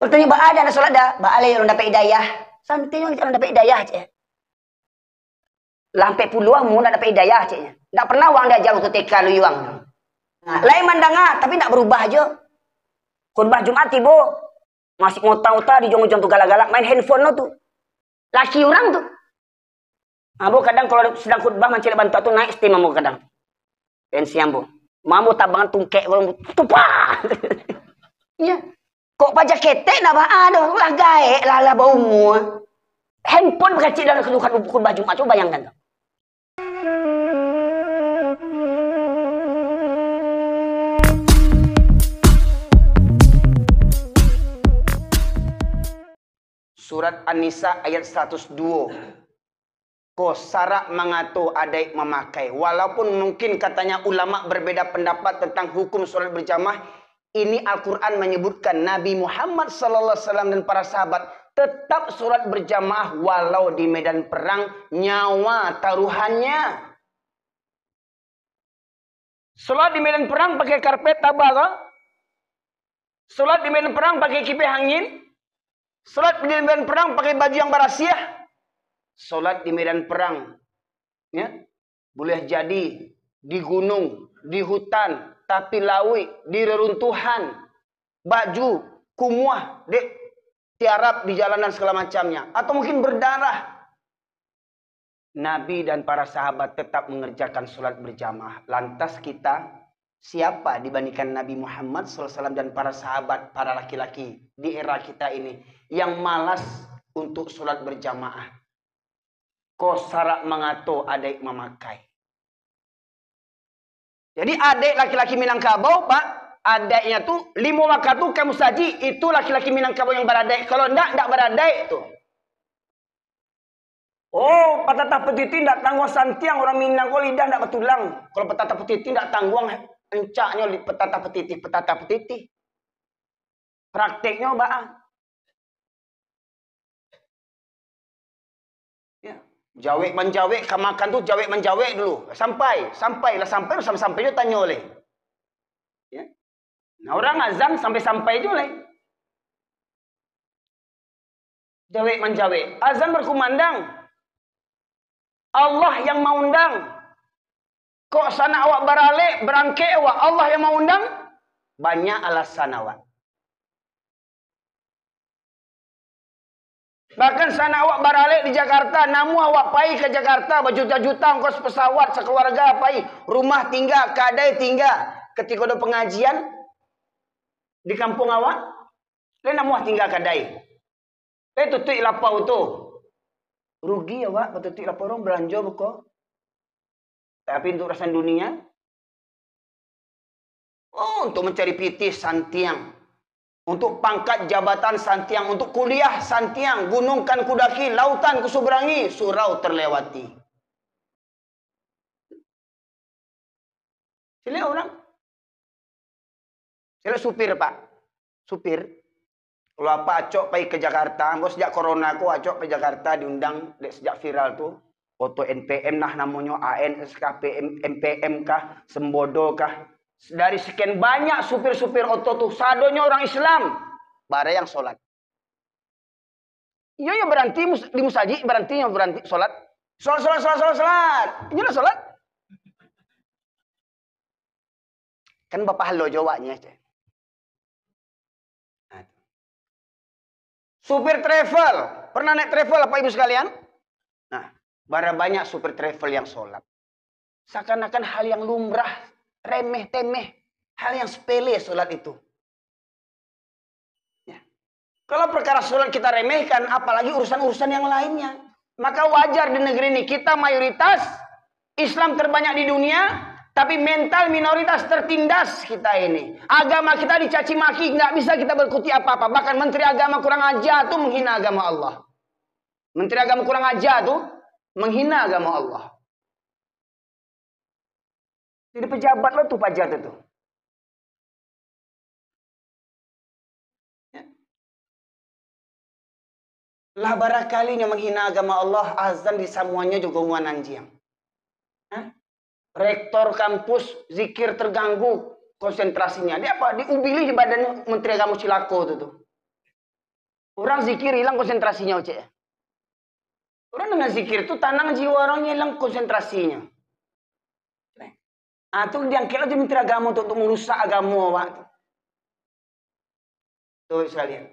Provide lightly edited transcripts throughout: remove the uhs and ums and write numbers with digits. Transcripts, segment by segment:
Bertanya ba ada na salat dah, ba alay orang dapat hidayah. Santai orang dapat hidayah cik. Lampai puluhan mu nak dapat hidayah cik. Tak pernah wang dia jauh tu TK lu yuang. Nah, lain mandang tapi nak berubah aja. Khutbah Jumat tiba. Masih ngota-ngota di jong-jong tu galak-galak main handphone tu. Laki orang tu. Abu kadang kalau sedang khutbah mencari bantu tu naik steam amu kadang. Pensi ambu. Mamu tabangan tungkek tupah. Ya. Kok pajak ketek nak ba ada lah gaek lah bau mu. Handphone berkecil dalam khutbah Jumat tu bayangkan tu. Surat An-Nisa ayat 102. Ko sarak mengatur adai memakai. Walaupun mungkin katanya ulama berbeda pendapat tentang hukum solat berjamaah, ini Al-Quran menyebutkan Nabi Muhammad sallallahu alaihi wasallam dan para sahabat tetap solat berjamaah walau di medan perang nyawa taruhannya. Solat di medan perang pakai karpet tabah. Solat di medan perang pakai kipas angin. Solat di medan perang pakai baju yang barasiah. Solat di medan perang, ya, boleh jadi di gunung, di hutan, tapi lawi, di reruntuhan, baju, kumuah, tiarap di jalanan segala macamnya, atau mungkin berdarah. Nabi dan para sahabat tetap mengerjakan solat berjamaah. Lantas kita siapa dibandingkan Nabi Muhammad SAW dan para sahabat, para laki-laki di era kita ini yang malas untuk solat berjamaah? Ko sarak mengatur adik memakai. Jadi adik laki-laki Minangkabau, Pak, adiknya tu 5 waktu tu kamu saji, itu laki-laki Minangkabau yang beradai. Kalau enggak beradai tu. Oh, petatah petiti enggak tangguh santiang orang Minang, kau lidah enggak betulang. Kalau petatah petiti enggak tangguh encaknya petatah petiti. Prakteknya Pak. Ya. Jawek menjawek, makan tu jawek menjawek dulu. Sampai dia tanya oleh. Ya. Nah orang azan sampai je oleh. Jawek menjawek. Azan berkumandang. Allah yang mau undang. Kok sana awak beralek, berangke awak. Allah yang mau undang. Banyak alasan awak. Bahkan sana awak baralik di Jakarta, namu awak pai ke Jakarta, berjuta-juta ongkos pesawat sekeluarga pai, rumah tinggal, kadai tinggal. Ketika ada pengajian di kampung awak, le namu tinggal kadai. Le tutup lapau tu. Rugi awak betutuk lapau orang belanja buka. Tapi untuk rasan dunia, oh untuk mencari pitis santiang. Untuk pangkat jabatan santiang, untuk kuliah santiang, gunung kan kudaki, lautan kusuberangi, surau terlewati. Sila orang. Sila supir Pak. Supir. Kalau apa acok pergi ke Jakarta, sejak corona aku acok ke Jakarta diundang, sejak viral tu. Foto NPM nah namanya, ANS kah, MPM kah, Sembodo kah. Dari sekian banyak supir-supir oto tuh, sadonya orang Islam. Bara yang sholat. Iya ya berhenti di musaji, berhenti sholat. Sholat. Ini lah sholat. Kan Bapak halo jawabnya. Supir travel. Pernah naik travel apa ibu sekalian? Nah, bara banyak supir travel yang sholat. Seakan-akan hal yang lumrah. Remeh temeh, hal yang sepele sholat itu. Ya. Kalau perkara sholat kita remehkan, apalagi urusan-urusan yang lainnya. Maka wajar di negeri ini kita mayoritas Islam terbanyak di dunia, tapi mental minoritas tertindas kita ini. Agama kita dicaci maki, nggak bisa kita berkuti apa-apa. Bahkan Menteri Agama kurang ajar tuh menghina agama Allah. Menteri Agama kurang ajar tuh menghina agama Allah. Jadi pejabat lo tuh pajak itu. Ya. Lah barakalinya menghina agama Allah, azan di semuanya juga nguan anjing. Rektor kampus zikir terganggu konsentrasinya. Dia apa? Diubili di badan Menteri Agama Cilako itu tuh. Orang zikir hilang konsentrasinya, Cek. Orang dengan zikir itu tanang jiwa orangnya hilang konsentrasinya. Ah, itu diangkat lagi menteri agama untuk merusak agama, Pak. Tuh sekalian.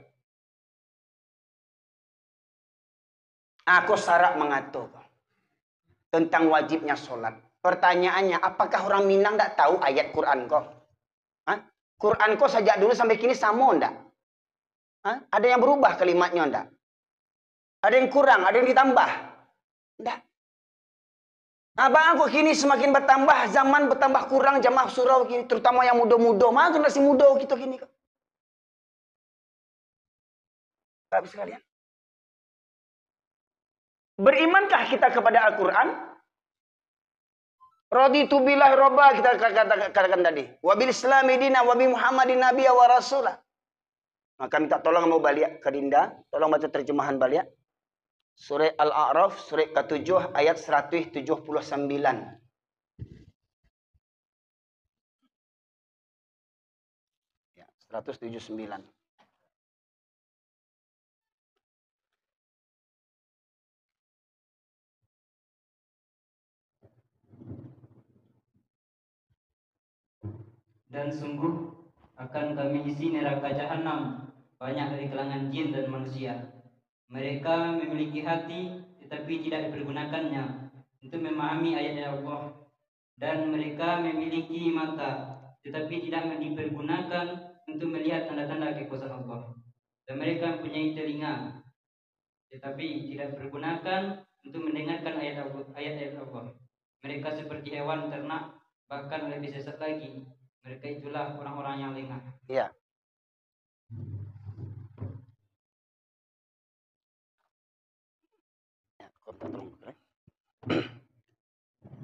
Aku syarat mengatur tentang wajibnya sholat. Pertanyaannya, apakah orang Minang tidak tahu ayat Quran kok? Hah? Quran kok sejak dulu sampai kini sama enggak? Hah? Ada yang berubah kalimatnya enggak? Ada yang kurang, ada yang ditambah? Enggak. Abang aku kini semakin bertambah, zaman bertambah kurang, jamaah surau kini, terutama yang muda-muda. Mana generasi muda kita kini kok? Bapak sekalian. Berimankah kita kepada Al-Quran? Raditu billahi robba, kita katakan tadi. Wabil islami dina, wabi muhammadin nabiya wa rasulah. Maka minta tolong mau balik ke Dinda. Tolong baca terjemahan balik. Surah Al-A'raf, surah ke-7, ayat 179. Ya, 179. Dan sungguh akan kami isi neraka jahanam banyak dari kalangan jin dan manusia. Mereka memiliki hati tetapi tidak dipergunakannya untuk memahami ayat-ayat Allah, dan mereka memiliki mata tetapi tidak dipergunakan untuk melihat tanda-tanda kekuasaan Allah, dan mereka mempunyai telinga tetapi tidak dipergunakan untuk mendengarkan ayat-ayat Allah. Mereka seperti hewan ternak, bahkan lebih sesat lagi. Mereka itulah orang-orang yang lengah. Iya.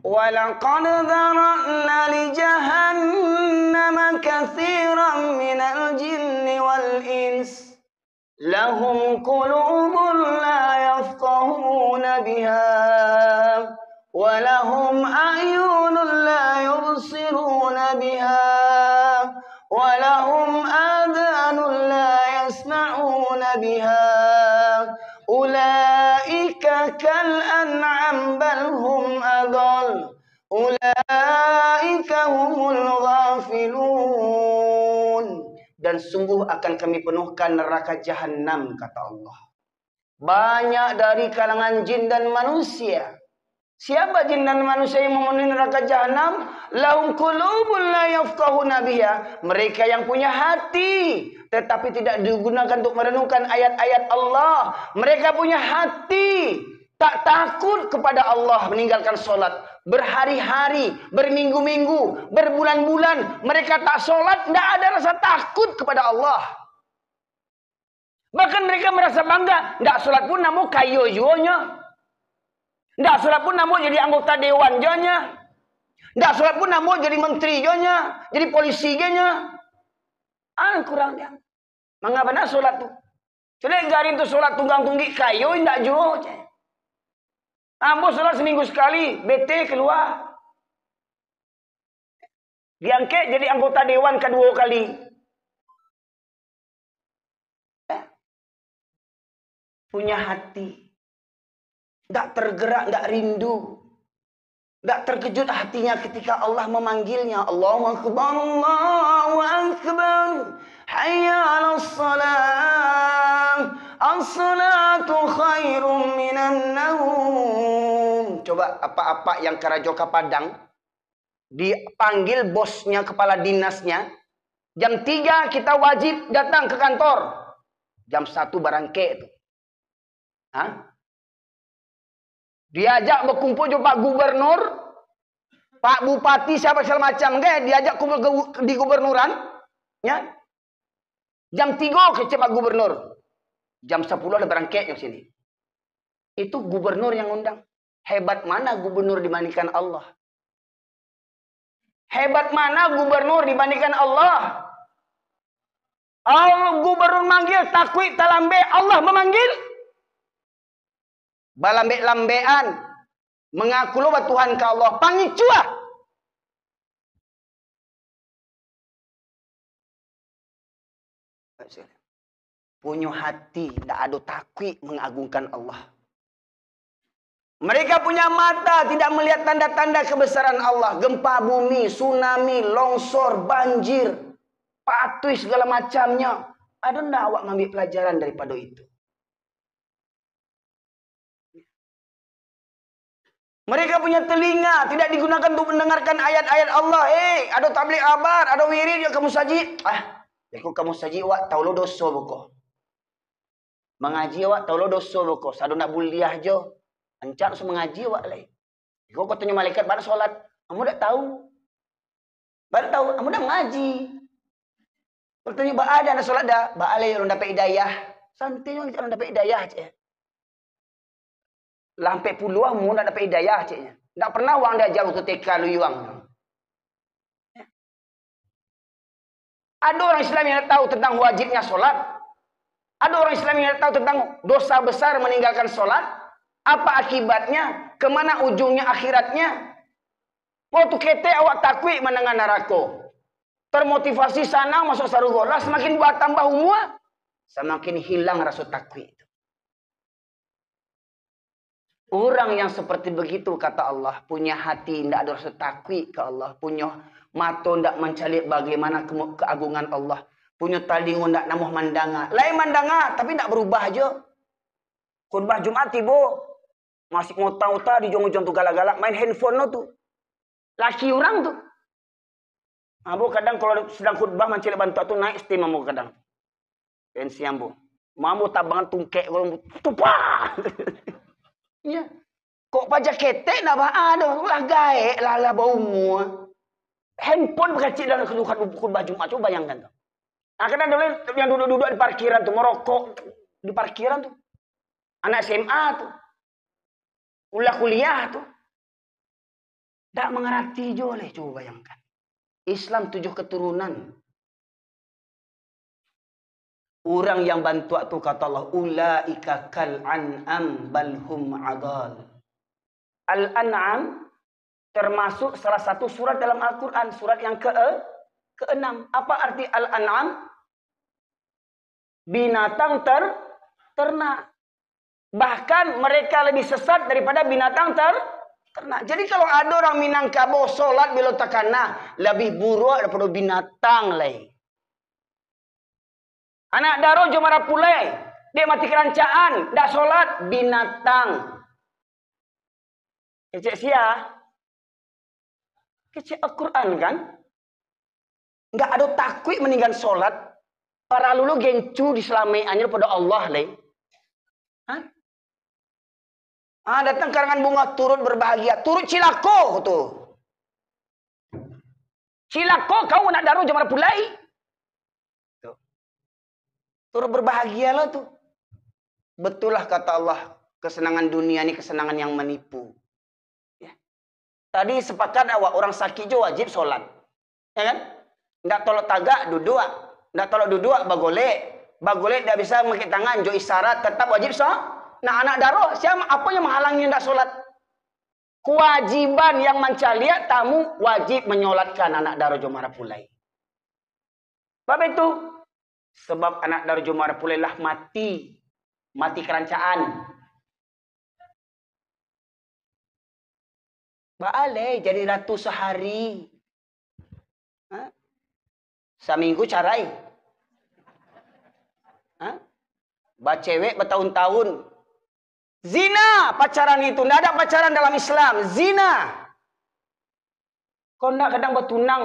وَلَقَدْ ذَرَأْنَا لِجَهَنَّمَ كَثِيرًا مِنَ الْجِنِّ وَالْإِنسِ لَهُمْ قُلُوبٌ لَا يَفْقَهُونَ بِهَا وَلَهُمْ أَعْيُنٌ لَا يُبْصِرُونَ بِهَا وَلَهُمْ آذَانٌ لَا يَسْمَعُونَ بِهَا أُولَئِكَ كَالْأَنْعَامِ بَلْ هُمْ أَضَلُّ أُولَئِكَ هُمُ الْغَافِلُونَ. Dan sungguh akan kami penuhkan neraka jahanam, kata Allah, banyak dari kalangan jin dan manusia. Siapa jin dan manusia yang memenuhi neraka jahanam? Lahum qulubun la yafqahuna biha. Mereka yang punya hati tetapi tidak digunakan untuk merenungkan ayat-ayat Allah. Mereka punya hati, tak takut kepada Allah, meninggalkan sholat berhari-hari, berminggu-minggu, berbulan-bulan. Mereka tak sholat, tidak ada rasa takut kepada Allah. Bahkan mereka merasa bangga, tidak sholat pun namun kayo juonya. Tidak sholat pun namun jadi anggota dewan jonya. Tidak sholat pun namun jadi menteri jonya, jadi polisi jonya. Kurang dia. Mengapa nak sholat tu? Jadi garin tu sholat tunggang-tunggi kayo tidak juo. Ambo sholat seminggu sekali, bete keluar. Diangkat jadi anggota dewan kedua kali. Punya hati. Tidak tergerak, tidak rindu. Tidak terkejut hatinya ketika Allah memanggilnya. Allahu Akbar, Allahu Akbar. Hayya 'alas salam. As-salatu khairum minan naum. Coba apa-apa yang ke Rajoka Padang dipanggil bosnya, kepala dinasnya. Jam 3 kita wajib datang ke kantor. Jam 1 barangke itu. Hah? Diajak berkumpul juga Pak Gubernur, Pak Bupati, siapa segala macam, diajak kumpul di gubernuran, ya. Jam 3 ke Pak Gubernur, jam 10 ada berangkat yang sini. Itu gubernur yang undang. Hebat mana gubernur dibandingkan Allah? Hebat mana gubernur dibandingkan Allah? Allah gubernur manggil, takwik talambe, Allah memanggil. Balambe-lambean mengaku lo Tuhan ka Allah pangicua. punya hati tidak ada takwi mengagungkan Allah. Mereka punya mata tidak melihat tanda-tanda kebesaran Allah. Gempa bumi, tsunami, longsor, banjir, patui segala macamnya. Ada tidak awak mengambil pelajaran daripada itu? Mereka punya telinga tidak digunakan untuk mendengarkan ayat-ayat Allah. Ada tabligh abar, ada wirid yang kamu saji. Kamu saji awak tahu lo dosa buko. Mengaji awak tahu lo dosa buko. Sadu nak buliah jo. Ancak usah mengaji awak lai. Kau katanya malaikat pada solat, kamu dah tahu. Baru tahu, kamu dah mengaji. Bertanya ba ada nak solat dah, ba alai orang dapat hidayah. Santai orang dapat hidayah je. Lampai puluh mu nak dapat hidayah je. Tak pernah wang dia jauh tu teka lu yuang. Ada orang Islam yang tahu tentang wajibnya solat. Ada orang Islam yang tahu tentang dosa besar meninggalkan solat. Apa akibatnya? Kemana ujungnya akhiratnya? Waktu kete awak takwi menengah neraka. Termotivasi sana masuk surga. Lah semakin buat tambah umur, semakin hilang rasa takwi itu. Orang yang seperti begitu kata Allah, punya hati tidak ada rasa takwi ke Allah, punya mata tidak mencari bagaimana keagungan Allah, punya talingo tidak namuh mandanga. Lain mandanga tapi tidak berubah aja. Khutbah Jumat tiba masih ngota-ngota di jong-jong tu galak-galak main handphone no tu. Laki orang tu. Abu kadang kalau sedang khutbah mencari bantu tu naik steam amu kadang. Pensi ambu. Mamu tabangan tungkek kalau tupah. Ya. Kok pajak ketek nak ba ada lah gaek lah bau mu. Handphone berkecil dalam khutbah Jumat tu bayangkan tu. Kadang dulu yang duduk-duduk di parkiran tu merokok di parkiran tu. Anak SMA tu. Kuliah tu. Tak mengerti jo leh, coba bayangkan. Islam 7 keturunan. Orang yang bantu tu kata Allah, ulaika kal an'am balhum adal. Al-An'am termasuk salah satu surat dalam Al-Quran, surat yang ke-6. Apa arti Al-An'am? Binatang ternak. Bahkan mereka lebih sesat daripada binatang ternak. Jadi kalau ada orang Minangkabau solat bila takana, lebih buruk daripada binatang lain. Anak Daro Jomara Pulai, dia mati kerancaan, dak solat, binatang. Kecek sia. Kecek Al-Quran kan? Enggak ada takwik meninggal solat. Para lulu gencu diselamiannya pada Allah lain. Datang karangan bunga turut berbahagia. Turut cilako tu. Cilako kau nak daru Jomara Pulai. Turut berbahagialah tu. Betul lah kata Allah. Kesenangan dunia ni kesenangan yang menipu. Ya. Tadi sepakat awak orang sakit je wajib solat. Ya kan? Ndak tolak tagak duduk. Ndak tolak duduk bagolek. Bagolek dah bisa mengikut tangan jo isyarat tetap wajib solat. Nah anak daroh, siapa apa yang menghalangi hendak solat? Kewajiban yang mencaliat tamu wajib menyolatkan anak daroh Jomara Pulai. Sebab itu, sebab anak daroh Jomara Pulai lah mati kerancaan. Baalai jadi ratu sehari. Seminggu carai. Bacewek bertahun-tahun. Zina pacaran itu. Tidak ada pacaran dalam Islam. Zina. Kau nak kadang bertunang.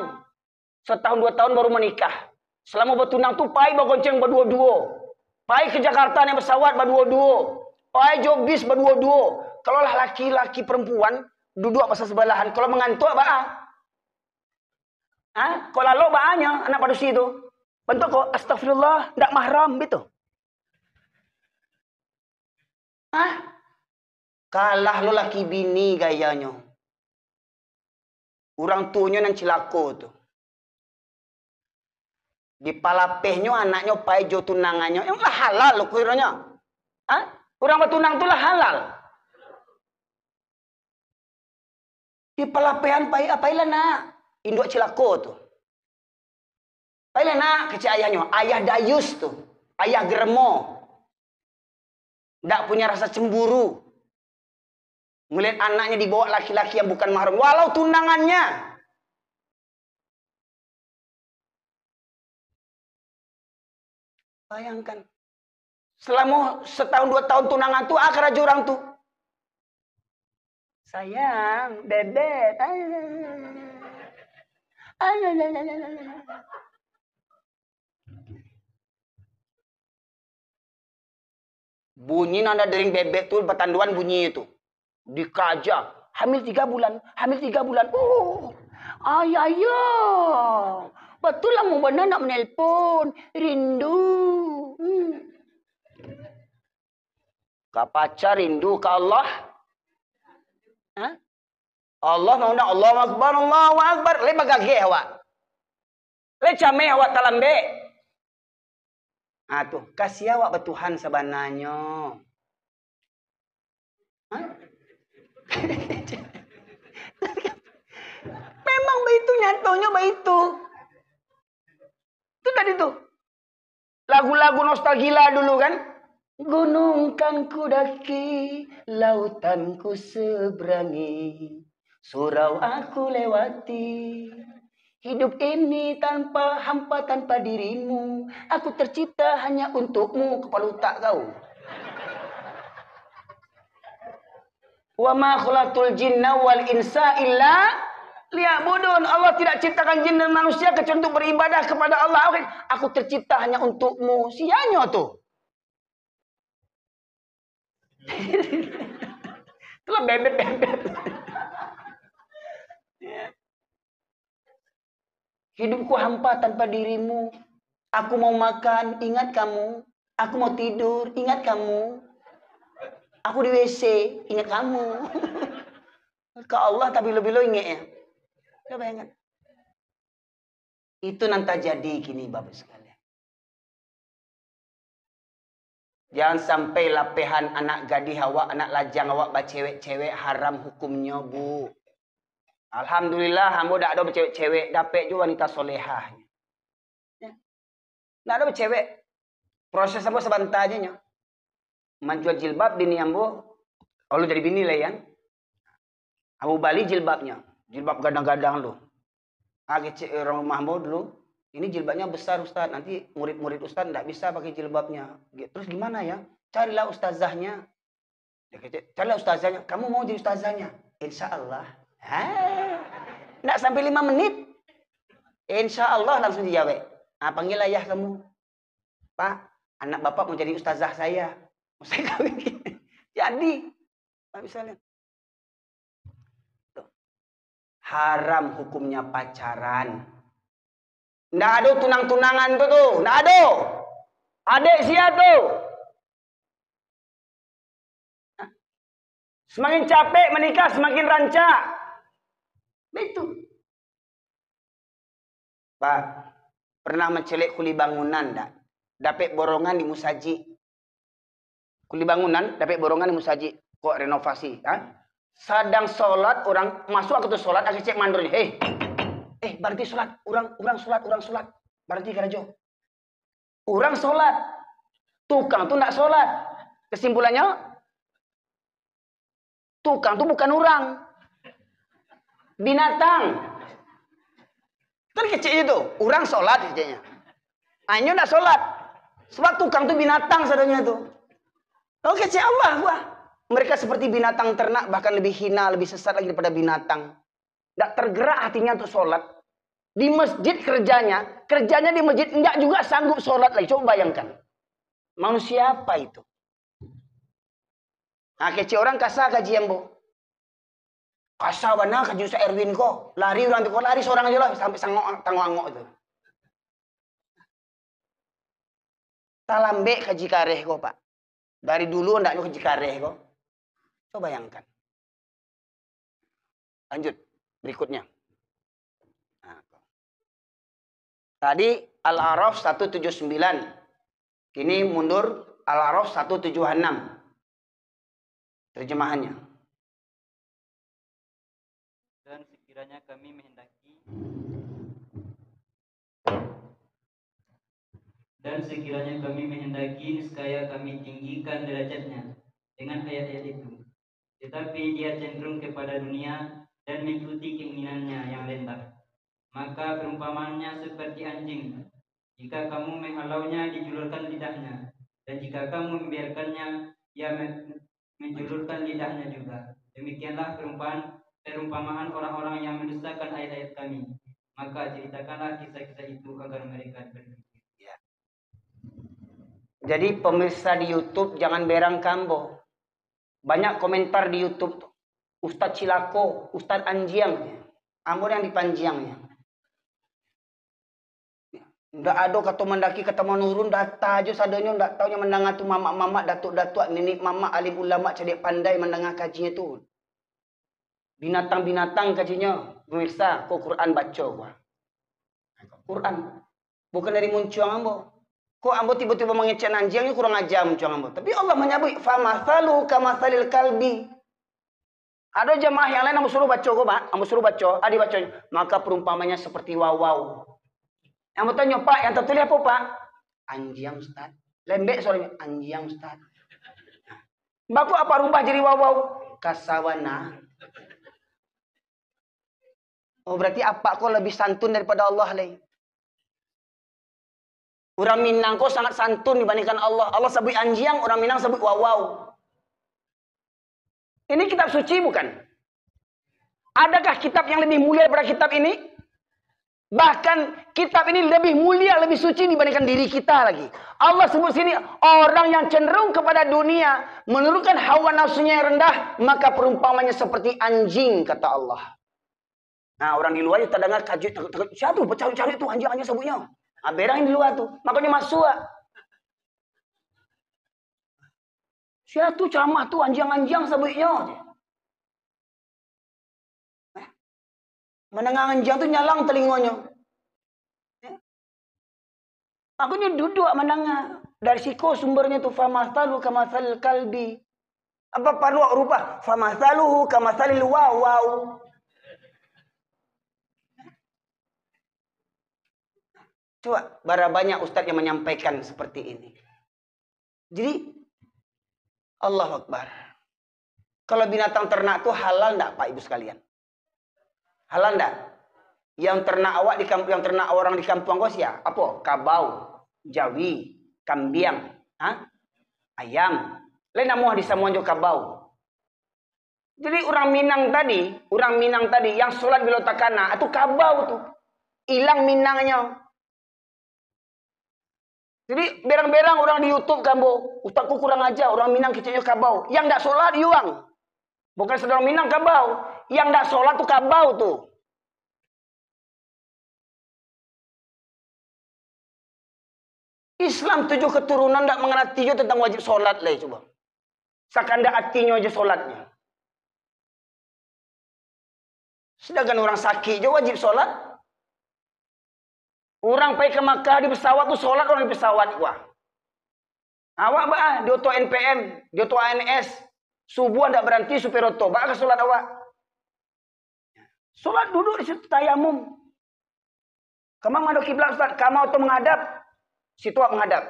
Setahun 2 tahun baru menikah. Selama bertunang tu pai bergonceng berdua-dua. Pai ke Jakarta naik pesawat berdua-dua. Pai jobis berdua-dua. Kalau lah laki-laki perempuan duduk pasal sebelahan. Kalau mengantuk apa? Kalau lalu baanya anak padusi itu. Bentuk kok astagfirullah. Tak mahram gitu. Kalah lo laki bini gayanya. Orang tuanya nan cilako tu. Di palapehnya anaknya pai jo tunangannya. Yang lah halal lo kiranya. Orang bertunang tu lah halal. Di palapehan pai apailah nak. Induk cilako tu. Pailah nak kecik ayahnya. Ayah Dayus tu. ayah geremo, tidak punya rasa cemburu, melihat anaknya dibawa laki-laki yang bukan mahram, walau tunangannya. Bayangkan, selama setahun 2 tahun tunangan tuh akhir aja orang tuh. Sayang, bebek. Bunyi nada dering bebek tuh petanduan bunyi itu. Dikaja. Hamil 3 bulan. Hamil 3 bulan. Ayah. Betul lah mau benar nak menelpon. Rindu. Kak pacar rindu ke Allah. Hah? Allah mau nak Allah Akbar. Allah Akbar. Le bagage awak. Le came awak talambe. Ah tuh, kasih awak bertuhan sebenarnya. Hah? Memang begitu nyatonya begitu. Itu tadi tuh. Lagu-lagu nostalgia dulu kan. Gunung kan ku daki, lautan ku seberangi, surau aku lewati. Hidup ini tanpa hampa, tanpa dirimu. Aku tercipta hanya untukmu. Kepala otak kau. Wa ma khalaqtul jinna wal insa illa liya'budun. Allah tidak ciptakan jin dan manusia kecuali untuk beribadah kepada Allah. Aku tercipta hanya untukmu. Sianya tuh. Itulah bebek-bebek. Hidupku hampa tanpa dirimu. Aku mau makan, ingat kamu. Aku mau tidur, ingat kamu. Aku di WC, ingat kamu. Ke Allah tapi lebih-lebih ingat ya. Coba bayangkan. Itu nanti jadi gini Bapak sekalian. Jangan sampai lapehan anak gadis awak, anak lajang awak bercewek-cewek haram hukumnya bu. Alhamdulillah hamba tak ada bercewek-cewek, dapat juga wanita solehah. Ya. Tak ada bercewek. Proses apa sebentar aja nya. Menjual jilbab bini ambo, kalau dari bini lah ya. Abu bali jilbabnya, jilbab gadang-gadang lo. Cek orang rumah ambo dulu. Ini jilbabnya besar Ustaz, nanti murid-murid Ustaz tidak bisa pakai jilbabnya. Terus gimana ya? Carilah ustazahnya. Carilah ustazahnya. Kamu mau jadi ustazahnya? Insya Allah. Tidak sampai 5 menit. Insya Allah langsung dijawab. Panggil ayah kamu. Pak, anak bapak mau jadi ustazah saya. Mau saya kawin. Jadi. Pak bisa lihat. Haram hukumnya pacaran. Nggak ada tunang-tunangan tuh. Nggak ada. Adek sia tuh. Semakin capek menikah, semakin rancak. Betul. Pak, pernah mencelik kuli bangunan enggak? Dapat borongan di musaji. Kuli bangunan, dapat borongan di musaji. Kok renovasi? Sedang sholat, orang masuk aku tuh sholat, aku cek mandornya. Berarti sholat, orang sholat. Berarti kerajo. Orang sholat. Tukang tuh enggak sholat. Kesimpulannya, tukang tuh bukan orang. Binatang. Kan kecil itu. Orang sholat kecilnya. Anyo enggak sholat. Sebab tukang tuh binatang sadanya tuh. Oh kecil Allah gua. Mereka seperti binatang ternak, bahkan lebih hina, lebih sesat lagi daripada binatang. Tidak tergerak hatinya untuk sholat. Di masjid kerjanya di masjid, enggak juga sanggup sholat lagi. Coba bayangkan. Manusia apa itu? Nah, kecil orang kasar kajian, bu. Kasar benar kaji Ustaz Erwin kok. Lari orang itu, lari seorang aja lah, sampai tangok-angok itu. Talambe kaji kareh kok, Pak. Dari dulu ndaknya kaji kareh kok. Coba bayangkan. Lanjut, berikutnya. Nah, tadi Al-A'raf 179. Kini mundur Al-A'raf 176. Terjemahannya. Dan sekiranya kami menghendaki Dan sekiranya kami menghendaki, niscaya kami tinggikan derajatnya dengan ayat-ayat itu. Tetapi dia cenderung kepada dunia dan mengikuti keinginannya yang rendah. Maka perumpamaannya seperti anjing. Jika kamu menghalaunya, dijulurkan lidahnya. Dan jika kamu membiarkannya, ia menjulurkan lidahnya juga. Demikianlah perumpamaan orang-orang yang mendustakan ayat-ayat kami. Maka ceritakanlah kisah-kisah itu agar mereka berpikir. Jadi pemirsa di YouTube jangan berang kambo. Banyak komentar di YouTube tuh. Ustadz Cilako, Ustadz Anjiang. Ambon yang dipanjiangnya. Nggak ada kata mendaki kata menurun data aja sadanya nggak taunya mendengar tu mama datuk-datuk nenek mama alim ulama cerdik pandai mendengar kajinya tu. Binatang-binatang kajinya. Pemirsa, kok Quran baca gua. Quran. Bukan dari muncuang ambo. Kok ambo tiba-tiba mengecek anjingnya kurang ajar muncuang ambo. Tapi Allah menyebut famathalu kamathalil kalbi. Ada jemaah yang lain ambo suruh baca gua, Pak. Ambo suruh baca, adi baca. Maka perumpamanya seperti wawau. Yang mau tanya, Pak, yang tertulis apa, Pak? Anjing, Ustaz. Lembek soalnya, anjing, Ustaz. Baku apa rubah jadi wawau? Kasawana. Oh, berarti apa kok lebih santun daripada Allah, leh? Orang Minang kok sangat santun dibandingkan Allah. Allah sebut anjing, orang Minang sebut wawau. Ini kitab suci bukan? Adakah kitab yang lebih mulia daripada kitab ini? Bahkan kitab ini lebih mulia, lebih suci dibandingkan diri kita lagi. Allah sebut sini, orang yang cenderung kepada dunia, menurunkan hawa nafsunya yang rendah, maka perumpamannya seperti anjing, kata Allah. Nah, orang di luar itu terdengar kaget, takut. Siapa tuh? Cari-cari tuh anjing-anjing sebutnya. Nah, berang yang di luar tuh. Makanya masuk. Siapa tuh ceramah tuh anjing-anjing sebutnya. Mendengar anjing tuh nyalang telinganya. Aku duduk mendengar. Dari siko sumbernya tuh famathalu kamathalil kalbi. Apa perlu rupa? Famathaluhu kamathalil wawau. Coba, berapa banyak ustadz yang menyampaikan seperti ini. Jadi, Allah Akbar. Kalau binatang ternak itu halal enggak, Pak Ibu sekalian? Halal enggak? Yang ternak awak di kampung, yang ternak orang di kampung kau siapa? Apa? Kabau, jawi, kambing, ayam. Lain namuah di Samuan juga kabau. Jadi orang Minang tadi yang sholat bila takana itu kabau tuh. Hilang Minangnya. Jadi berang-berang orang di YouTube kambo, ustazku kurang aja, orang Minang kecilnya kabau. Yang enggak sholat yuang. Bukan saudara Minang kabau. Yang enggak sholat tuh kabau tuh. Islam 7 keturunan enggak mengerti juga tentang wajib sholat lah coba. Sakanda artinya aja sholatnya. Sedangkan orang sakit juga wajib sholat. Orang pergi ke Makkah di pesawat tuh sholat orang di pesawat gua. Awak bah di auto NPM, di auto ANS, subuh ndak berhenti supir auto, bah ke sholat awak. Sholat duduk di situ tayamum. Kamu ngadep kiblat Ustaz, kamu auto menghadap, situ awak menghadap.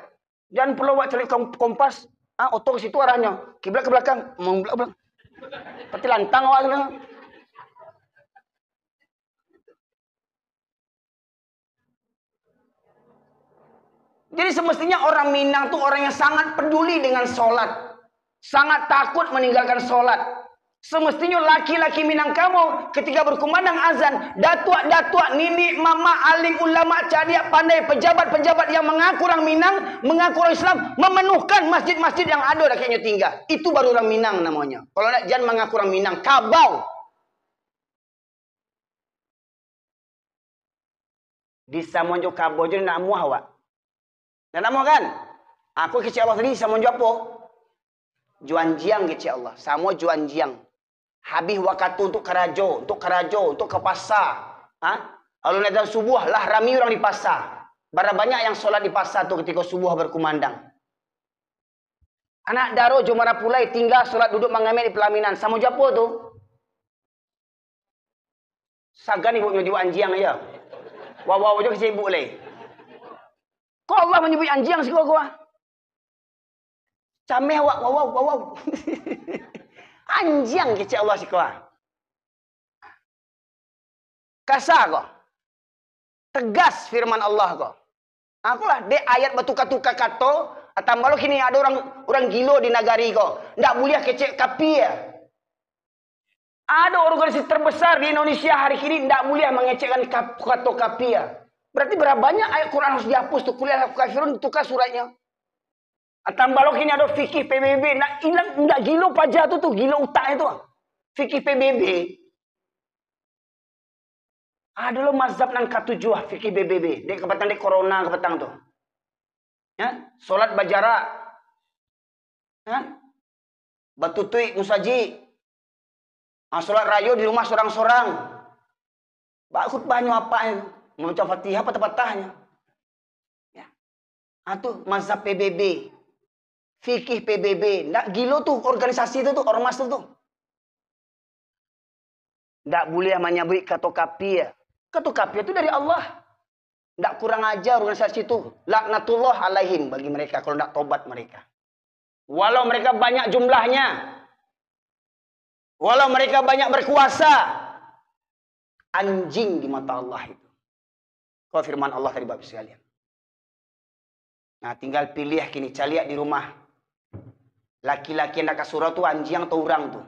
Jangan perlu awak cari kompas, auto ke situ arahnya, kiblat ke belakang, belakang. Seperti lantang awak gitu. Jadi semestinya orang Minang tuh orang yang sangat peduli dengan sholat. Sangat takut meninggalkan sholat. Semestinya laki-laki Minang kamu ketika berkumandang azan. Datuk-datuk, nini, mama, alim, ulama, cadia, pandai, pejabat-pejabat yang mengaku orang Minang, mengaku orang Islam. Memenuhkan masjid-masjid yang ada rakyatnya tinggal. Itu baru orang Minang namanya. Kalau nak jangan mengaku orang Minang. Kabau. Di Samuan jo kabau je nak muah awak. Dan nama kan? Aku kecil Allah tadi sama jawab apa? Juan jiang kecil Allah. Sama juan jiang. Habis waktu untuk kerajo, untuk ke pasar. Lalu nak subuh lah rami orang di pasar. Berapa banyak yang sholat di pasar tu ketika subuh berkumandang. Anak daro jomara pulai tinggal sholat duduk mengamen di pelaminan. Sama jawab apa tu? Sagan ibu juan jiang aja. Wawaw je kecil ibu leh. Kok Allah menyebut anjing sih gua? Cameh wow. Anjing kecil Allah sih gua. Kasar kok. Tegas firman Allah kok. Akulah de ayat batuka-tuka kato atau kalau kini ada orang gilo di nagari kok. Ndak boleh kecek kapi ya. Ada organisasi terbesar di Indonesia hari ini ndak boleh mengecekkan kato kapi ya. Berarti berapa banyak ayat Quran harus dihapus tuh kuliah kafirun tukar suratnya. Atau kalau kini ada fikih PBB ndak gilo pajak tuh gilo utak itu. Fikih PBB. Ada lo mazhab nan katujuh fikih BBB. Dek kepetang dek corona kepetang tuh. Ya, solat bajara. Ya. Batutui musaji. Solat rayo di rumah sorang-sorang. Bakut banyak apa ya? Membaca Fatihah apa patahnya. Ya. Tuh mazhab PBB. Fikih PBB. Ndak gilo tuh organisasi itu tuh ormas tuh. Ndak boleh menyebut kata kapi ya. Kata kafir itu dari Allah. Tidak kurang ajar organisasi itu. Laknatullah alaihim bagi mereka kalau tidak tobat mereka. Walau mereka banyak jumlahnya. Walau mereka banyak berkuasa. Anjing di mata Allah itu. Kalau firman Allah tadi Bapak sekalian. Nah tinggal pilih kini. Caliak di rumah. Laki-laki yang nak surau itu anjing atau orang tuh.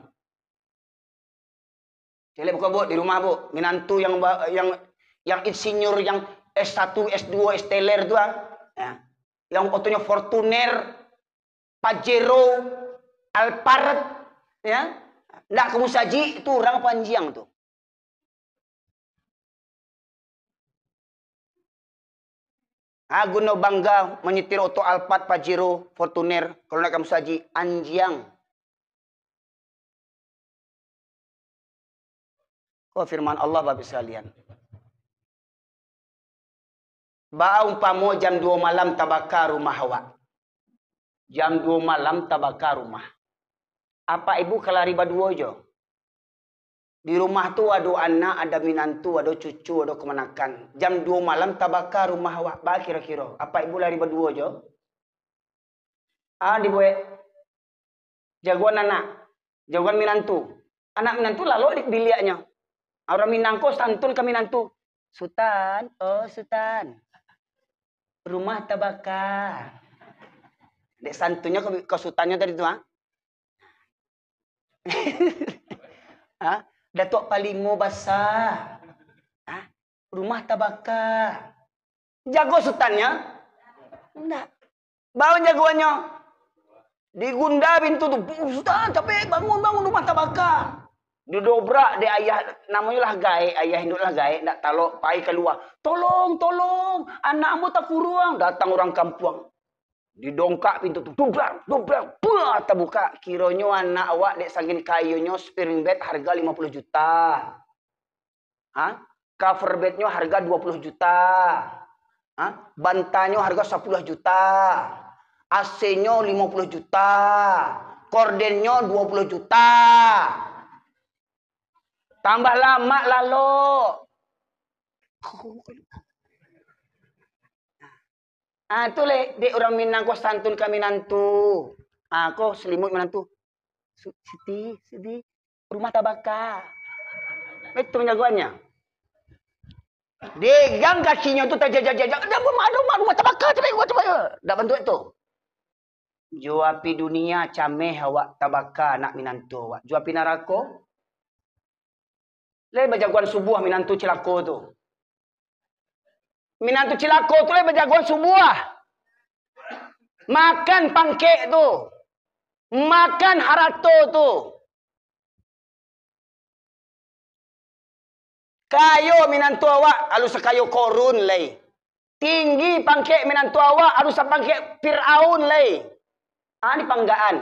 Jadi buka bu di rumah bu, minantu yang insinyur yang S1, S2, S-teler itu ya. Yang fotonya Fortuner, Pajero, Alphard ya. Ndak kamu saji itu orang panjang tuh. Guna bangga menyetir oto Alphard, Pajero, Fortuner, kalau nak kamu saji anjing. Oh firman Allah Bapak sekalian. Ba umpamo jam 2 malam tabakar rumah awak. Jam 2 malam tabakar rumah. Apa ibu kelari berdua jo? Di rumah tu ada anak, ada minantu, ada cucu, ada kemenakan. Jam 2 malam tabakar rumah awak. Ba kira-kira. Apa ibu lari berdua jo? Dibuat jagoan anak. Jagoan minantu. Anak minantu lalu di biliaknya. Orang Minangko santun ke Minantu. Sultan, oh Sultan. Rumah tabakar. Dek santunnya ke sultannya tadi tu Datuk Palimo basah. Rumah tabakar. Jago sultannya? Enggak. Bawa jagoannya. Digunda pintu tu. Sultan, capek bangun rumah tabakar. Didobrak dia ayah namanya lah gaek, ayah induk lah gaek, nak talok pai keluar. Tolong, anakmu tak kurang. Datang orang kampung. Didongkak pintu tu, dobrak, buah terbuka. Kiranya anak awak dek sangin kayunya spring bed harga 50 juta. Cover bednya harga 20 juta. Bantalnya harga 10 juta. AC-nya 50 juta. Kordennya 20 juta. Tambah lama lalu. Itu le, dek orang Minang kau santun kami nantu. Kau selimut menantu. Siti, rumah tabaka. Itu jagoannya. Degang kakinya tu terjajak. Ada rumah tabaka, coba. Dak bantu itu. Juapi dunia cameh awak tabaka nak minantu awak. Juapi narako. Le berjagoan subuh minantu cilako tu. Minantu cilako tu le berjagoan subuh. Makan pangkek tu. Makan harato tu. Kayo minantu awak alus kayo korun le. Tinggi pangkek minantu awak alus pangkek Firaun le. Ini panggaan.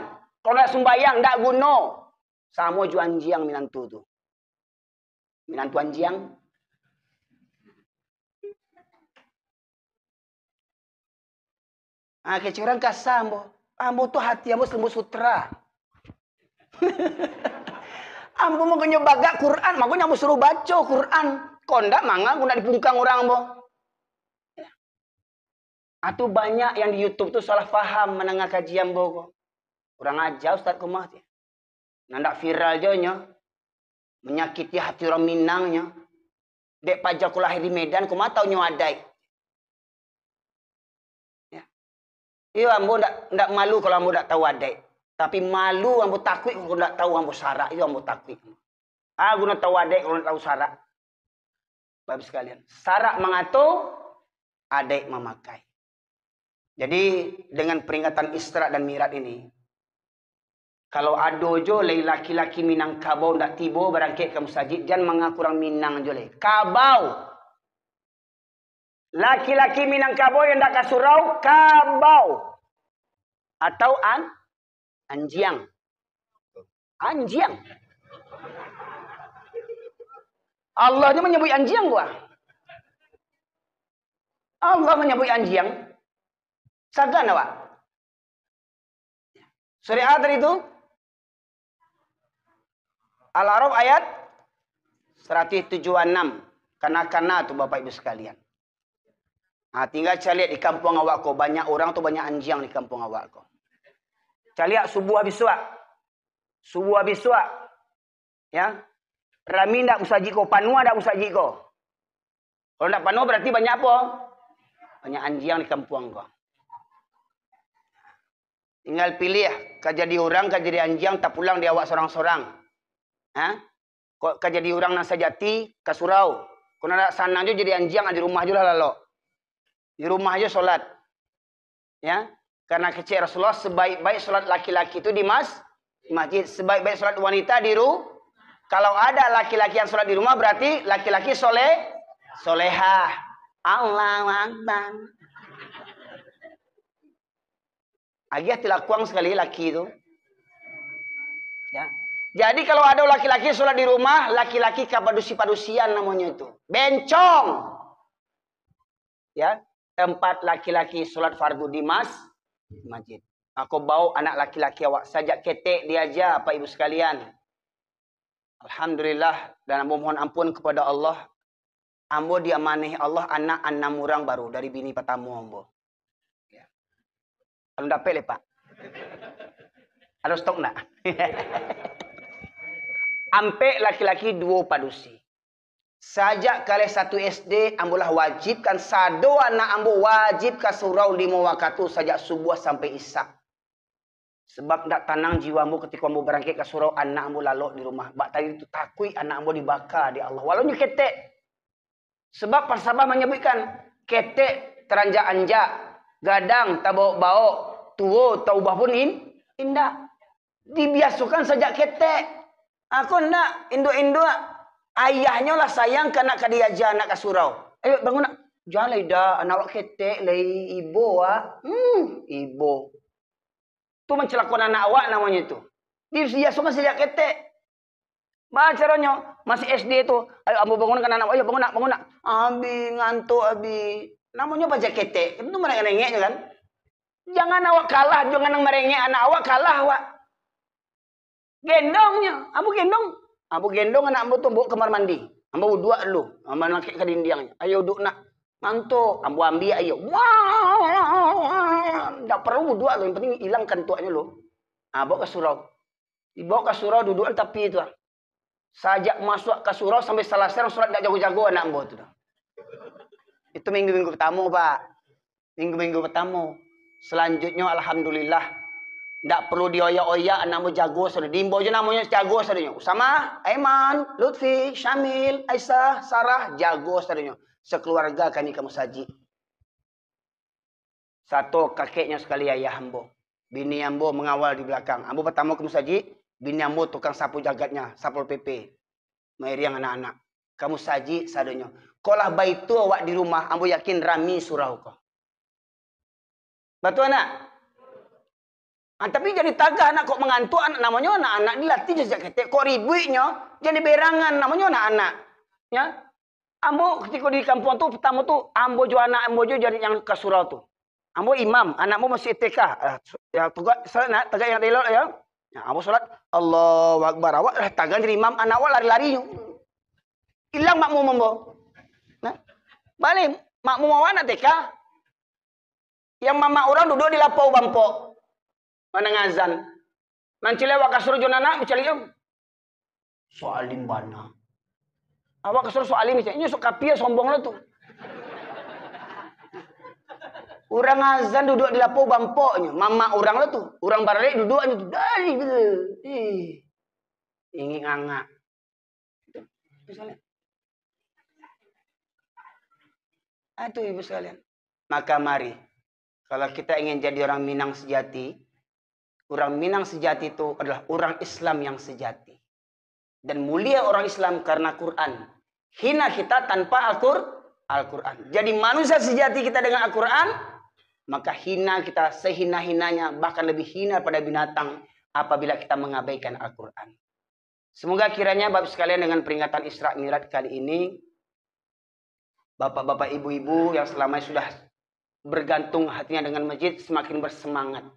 Kalau nak sembayang ndak guna. Sama ju anjing minantu tu. Minantu anjing. Kecurang kasar ambo. Ambo tu hati ambo selembut sutra. Ambo mau nyobaga Quran, makanya ambo suruh baca Quran. Kondak manga guna dipungkang orang ambo. Atau banyak yang di YouTube tuh salah faham menengah kajian bogo. Kurang aja Ustaz kumah dia. Nandak viral jonya. Menyakiti hati orang Minangnya. Dek pajak ku lahir di Medan kumah tau nyuadai. Ya. Iya ambo ndak malu kalau ambo ndak tahu adai. Tapi malu ambo takut kalau ndak tahu ambo syarak. Itu ambo takut. Aku nak tahu adai kalau ndak tahu syarak. Bapak sekalian. Syarak mengatur, adai memakai. Jadi dengan peringatan Isra dan Mi'raj ini, kalau ado jo laki-laki Minangkabau ndak tibo berangkit ke masjid, jangan mengaku orang Minang jo le. Kabau. Laki-laki Minangkabau yang ndak ke surau, kabau. Atau anjiang. Anjiang. Allah menyebut anjiang gua. Allah menyebut anjiang. Sagan awak. Surah Ad itu Al-A'raf ayat 176. Kana-kana tuh Bapak Ibu sekalian. Nah, tinggal cari lihat di kampung awak ko. Banyak orang tuh banyak anjing di kampung awak ko. Cari lihat subuh habis suak. Subuh habis suak. Ya. Rami ndak musaji ko. Panua ndak musaji ko. Kalau ndak panua berarti banyak apa? Banyak anjing di kampung ko. Tinggal pilih ya. Kau jadi orang, kau jadi anjing, tak pulang dia awak sorang-sorang. Kau jadi orang nang sajati, ke surau. Kau nak sana aja jadi anjing, di rumah aja lah lalu. Di rumah aja solat. Ya, karena kecil Rasulullah sebaik-baik solat laki-laki itu di masjid. Sebaik-baik solat wanita di rumah. Kalau ada laki-laki yang solat di rumah berarti laki-laki solehah. Allahu Akbar. Agak tilakuang sekali laki itu. Ya. Jadi kalau ada laki-laki sholat di rumah, laki-laki kapadusi-padusian namanya itu. Bencong. Ya. Tempat laki-laki sholat fardu di masjid. Aku bawa anak laki-laki awak. Sajak ketek dia aja, Pak Ibu sekalian. Alhamdulillah. Dan ambo mohon ampun kepada Allah. Ambo diamanahi Allah anak 6 orang baru dari bini pertama ambo. Kalau dapat Pak. Ada stok nak? Ampe laki-laki 2 padusi. Sajak kali 1 SD ambulah wajibkan sado anak ambo wajib ke surau 5 waktu sajak subuh sampai isya. Sebab tak tenang jiwamu ketika ambo berangkat ke surau anak ambo lalu di rumah. Bak tadi itu takui anak ambo dibakar di Allah. Walaunya ketek. Sebab pasabah menyebutkan ketek teranjak anjak. Gadang tak bawa-bawa, tua taubah pun indah. Dibiasukan sejak ketek. Aku nak induk-induk ayahnya lah sayang ke anak dia aja anak ke surau. Ayo bangun nak. Jangan dah anak awak ketek lagi ibu ah. Ibu. Tu mencelakukan anak awak namanya itu. Dibiasukan sejak ketek. Baca caranya masih SD itu. Ayo ambo bangunkan anak awak. Ayo bangun nak. Abi ngantuk abi. Namanya baca ketek. Itu merengek-rengeknya kan. Jangan awak kalah. Jangan merengek anak awak kalah awak. Gendongnya. Ambo gendong anak ambo tumbuk kamar mandi. Ambo dua dulu. Ambo nakik ke dindingnya. Ayo duduk nak. Ngantuk. Ambo ambil ayo. Tak perlu dua lo. Yang penting hilangkan tuaknya lo. Bawa ke surau. Dibawa ke surau duduk tapi itu. Sajak masuk ke surau sampai selesai sholat tak jago-jago anak ambo itu. Itu minggu-minggu pertama, Pak. Minggu-minggu pertama. Selanjutnya, Alhamdulillah. Tak perlu dioyak-oyak, anak jago. Dimbo je namanya jago. Usama, Aiman, Lutfi, Syamil, Aisyah, Sarah. Jago. Sekeluarga kami ke masjid. Satu kakeknya sekali ayah ambo. Bini ambo mengawal di belakang. Ambo pertama ke masjid. Bini ambo tukang sapu jagatnya. Sapu PP. Meriang anak-anak. Kamu saji sadanya. Kolah baitu awak di rumah, ambo yakin rami surau kau. Betul anak? Tapi jadi tagah anak kok mengantuk anak namanya anak-anak dilatih sejak ketek. Kok ribunya jadi berangan namanya anak-anak. Ya. Ambo ketika di kampung tu pertama tu ambo jo anak ambo jo jadi yang ke surau tu. Ambo imam, anakmu masih TK. Ya tegak salat tegak yang elok ya. Ya ambo salat Allahu Akbar awak tagah jadi imam anak awak lari-lari. Hilang makmum ambo. Nah, balik makmum awak nak TK. Yang mama orang duduk di lapau bampo. Mana ngazan. Nanti lewat kasur jonana mencari soalim bana. Awak kasur soalim misalnya. Ini sok kapia sombong lah tuh. Orang azan duduk di lapau bampoknya. Mama orang lah tuh. Orang balik duduknya tuh. Dari gitu. Ingin angak. Misalnya. Itu ibu sekalian. Maka mari. Kalau kita ingin jadi orang Minang sejati. Orang Minang sejati itu adalah orang Islam yang sejati. Dan mulia orang Islam karena Quran. Hina kita tanpa Al-Quran. Jadi manusia sejati kita dengan Al-Quran. Maka hina kita sehina-hinanya. Bahkan lebih hina pada binatang. Apabila kita mengabaikan Al-Quran. Semoga kiranya Bapak sekalian dengan peringatan Isra Mi'raj kali ini. Bapak-bapak ibu-ibu yang selama sudah bergantung hatinya dengan masjid semakin bersemangat.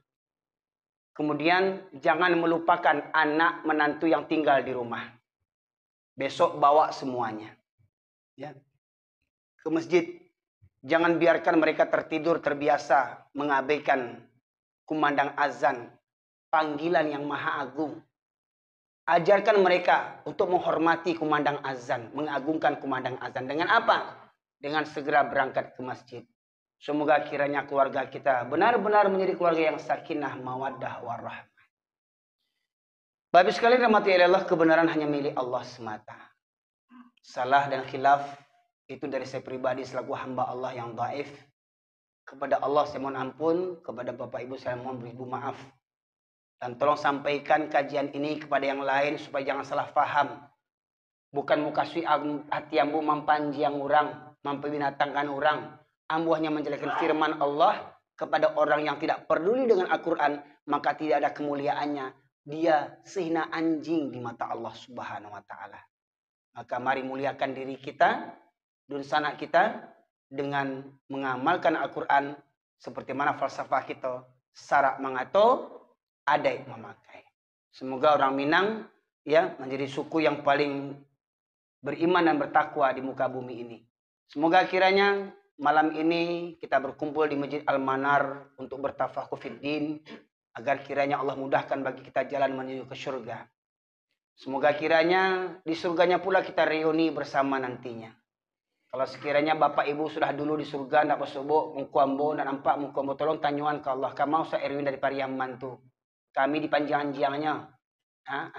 Kemudian jangan melupakan anak menantu yang tinggal di rumah. Besok bawa semuanya. Ya. Ke masjid. Jangan biarkan mereka tertidur terbiasa mengabaikan kumandang azan. Panggilan yang maha agung. Ajarkan mereka untuk menghormati kumandang azan. Mengagungkan kumandang azan. Dengan apa? Dengan segera berangkat ke masjid. Semoga kiranya keluarga kita benar-benar menjadi keluarga yang sakinah, mawaddah, warahmah. Bapak sekalian rahmati Allah, kebenaran hanya milik Allah semata. Salah dan khilaf itu dari saya pribadi selaku hamba Allah yang dhaif. Kepada Allah saya mohon ampun, kepada Bapak Ibu saya mohon beribu maaf. Dan tolong sampaikan kajian ini kepada yang lain supaya jangan salah faham. Bukan mukasui hati ambu mampanjiang orang, mampibinatangkan orang. Ambu hanya menjelaskan firman Allah kepada orang yang tidak peduli dengan Al-Quran, maka tidak ada kemuliaannya. Dia sehina anjing di mata Allah Subhanahu wa Ta'ala. Maka mari muliakan diri kita, dunsana kita, dengan mengamalkan Al-Quran seperti mana falsafah kita, sarak mengato, adai memakai. Semoga orang Minang ya menjadi suku yang paling beriman dan bertakwa di muka bumi ini. Semoga kiranya malam ini kita berkumpul di Masjid Al-Manar untuk bertafakuh fiddin agar kiranya Allah mudahkan bagi kita jalan menuju ke surga. Semoga kiranya di surganya pula kita reuni bersama nantinya. Kalau sekiranya Bapak Ibu sudah dulu di surga ndak bersobok mengkuambo dan nampak mengkuambo tolong tanyuan ke Allah kamau sa erwin dari pariaman tu. Kami di panjangan-jangannya.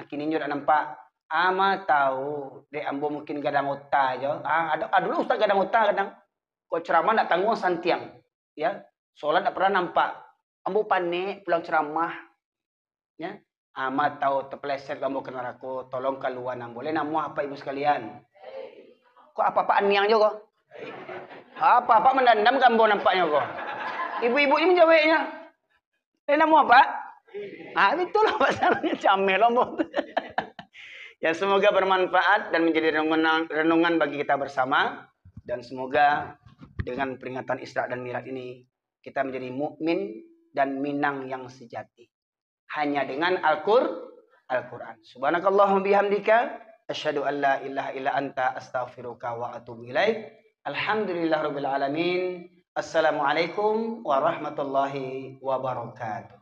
Akhirnya ndak nampak ama tahu de ambo mungkin gadang otak aja. Ada dulu Ustaz gadang otak kadang. Kok ceramah nak tanggung santiang, ya. Solat tak pernah nampak. Ambo panik pulang ceramah, ya. Amat tahu terpeleset kamu ke neraka, tolong keluar nam. Boleh namu apa ibu sekalian? Kok apa-apaan niang juga? Apa-apa mendandam kamu nampaknya kok. Ibu-ibu ini menjawabnya. Namu apa? Itulah pasalnya camel lombok. Ya semoga bermanfaat dan menjadi renungan bagi kita bersama. Dan semoga dengan peringatan Isra dan Mi'raj ini kita menjadi mukmin dan Minang yang sejati. Hanya dengan Al-Quran. Subhanakallahumma bihamdika asyhadu an la ilaha illa anta astaghfiruka wa atubu ilaik. Alhamdulillahirabbil alamin. Assalamualaikum warahmatullahi wabarakatuh.